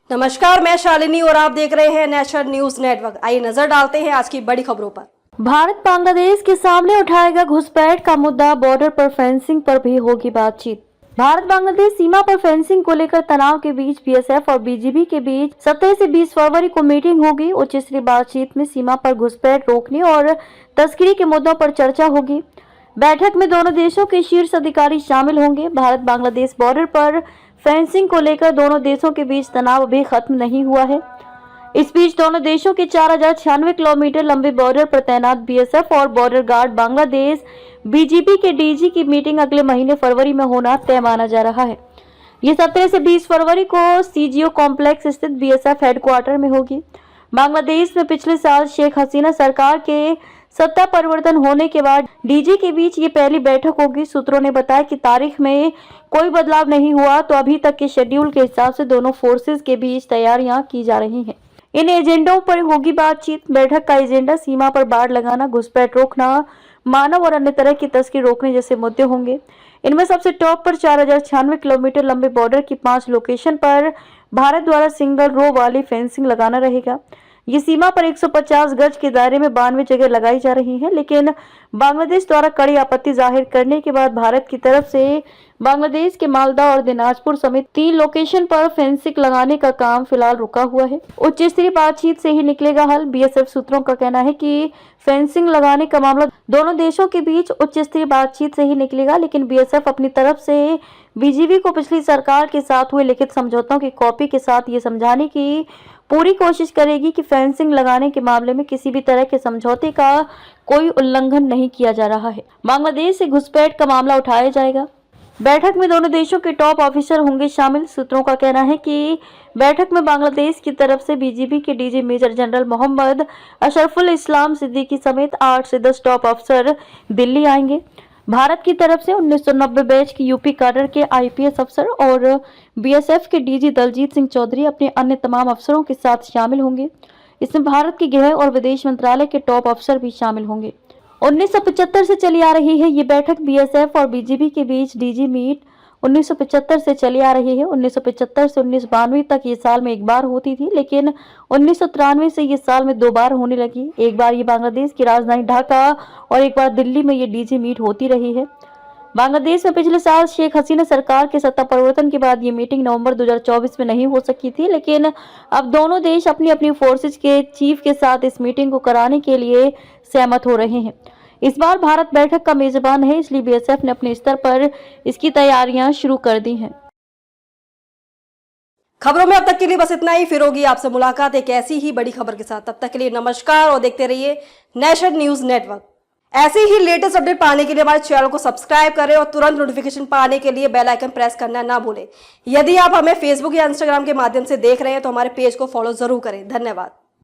नमस्कार, मैं शालिनी और आप देख रहे हैं नेशनल न्यूज नेटवर्क। आइए नजर डालते हैं आज की बड़ी खबरों पर। भारत बांग्लादेश के सामने उठाएगा घुसपैठ का मुद्दा, बॉर्डर पर फेंसिंग पर भी होगी बातचीत। भारत बांग्लादेश सीमा पर फेंसिंग को लेकर तनाव के बीच बीएसएफ और बीजीबी के बीच 17 से 20 फरवरी को मीटिंग होगी। उच्च स्तरीय बातचीत में सीमा पर घुसपैठ रोकने और तस्करी के मुद्दों पर चर्चा होगी। बैठक में दोनों देशों के शीर्ष अधिकारी शामिल होंगे। भारत बांग्लादेश बॉर्डर पर फेंसिंग को लेकर दोनों देशों के बीच तनाव अभी खत्म नहीं हुआ है। इस बीच दोनों देशों के 4096 किलोमीटर लंबे बॉर्डर पर तैनात बीएसएफ और बॉर्डर गार्ड बांग्लादेश बीजीबी के डीजी की मीटिंग अगले महीने फरवरी में होना तय माना जा रहा है। ये 17 से 20 फरवरी को सीजीओ कॉम्प्लेक्स स्थित बीएसएफ हेडक्वार्टर में होगी। बांग्लादेश में पिछले साल शेख हसीना सरकार के सत्ता परिवर्तन होने के बाद डीजी के बीच ये पहली बैठक होगी। सूत्रों ने बताया कि तारीख में कोई बदलाव नहीं हुआ तो अभी तक के शेड्यूल के हिसाब से दोनों फोर्सेस के बीच तैयारियां की जा रही हैं। इन एजेंडों पर होगी बातचीत। बैठक का एजेंडा सीमा पर बाड़ लगाना, घुसपैठ रोकना, मानव और अन्य तरह की तस्करी रोकने जैसे मुद्दे होंगे। इनमें सबसे टॉप पर 4096 किलोमीटर लंबे बॉर्डर की 5 लोकेशन पर भारत द्वारा सिंगल रो वाली फेंसिंग लगाना रहेगा। ये सीमा पर 150 गज के दायरे में 92 जगह लगाई जा रही है, लेकिन बांग्लादेश द्वारा कड़ी आपत्ति जाहिर करने के बाद भारत की तरफ से बांग्लादेश के मालदा और दिनाजपुर समेत 3 लोकेशन पर फेंसिंग लगाने का काम फिलहाल रुका हुआ है। उच्च स्तरीय बातचीत से ही निकलेगा हल। बीएसएफ सूत्रों का कहना है कि फेंसिंग लगाने का मामला दोनों देशों के बीच उच्च स्तरीय बातचीत से ही निकलेगा, लेकिन बीएसएफ अपनी तरफ से बीजीबी को पिछली सरकार के साथ हुए लिखित समझौतों की कॉपी के साथ ये समझाने की पूरी कोशिश करेगी कि फेंसिंग लगाने के मामले में किसी भी तरह के समझौते का कोई उल्लंघन नहीं किया जा रहा है। बांग्लादेश से घुसपैठ का मामला उठाया जाएगा। बैठक में दोनों देशों के टॉप ऑफिसर होंगे शामिल। सूत्रों का कहना है कि बैठक में बांग्लादेश की तरफ से बीजीबी के डीजी मेजर जनरल मोहम्मद अशरफुल इस्लाम सिद्दीकी समेत 8 से 10 टॉप अफसर दिल्ली आएंगे। भारत की तरफ से 1990 बैच की यूपी कैडर के आईपीएस अफसर और बीएसएफ के डीजी दलजीत सिंह चौधरी अपने अन्य तमाम अफसरों के साथ शामिल होंगे। इसमें भारत के गृह और विदेश मंत्रालय के टॉप अफसर भी शामिल होंगे। 1975 से चली आ रही है ये बैठक बीएसएफ और बीजीबी के बीच डीजी मीट 1975 से चली आ रही है। 1975 से 1992 तक ये साल में एक बार होती थी, लेकिन 1993 से ये साल में 2 बार होने लगी। एक बार ये बांग्लादेश की राजधानी ढाका और एक बार दिल्ली में ये डीजी मीट होती रही है। बांग्लादेश में पिछले साल शेख हसीना सरकार के सत्ता परिवर्तन के बाद ये मीटिंग नवंबर 2024 में नहीं हो सकी थी, लेकिन अब दोनों देश अपनी अपनी फोर्सेज के चीफ के साथ इस मीटिंग को कराने के लिए सहमत हो रहे हैं। इस बार भारत बैठक का मेजबान है, इसलिए बीएसएफ ने अपने स्तर पर इसकी तैयारियां शुरू कर दी हैं। खबरों में अब तक के लिए बस इतना ही। फिर होगी आपसे मुलाकात एक ऐसी ही बड़ी खबर के साथ। तब तक के लिए नमस्कार और देखते रहिए नेशनल न्यूज नेटवर्क। ऐसे ही लेटेस्ट अपडेट पाने के लिए हमारे चैनल को सब्सक्राइब करें और तुरंत नोटिफिकेशन पाने के लिए बेल आइकन प्रेस करना ना भूलें। यदि आप हमें फेसबुक या इंस्टाग्राम के माध्यम से देख रहे हैं तो हमारे पेज को फॉलो जरूर करें। धन्यवाद।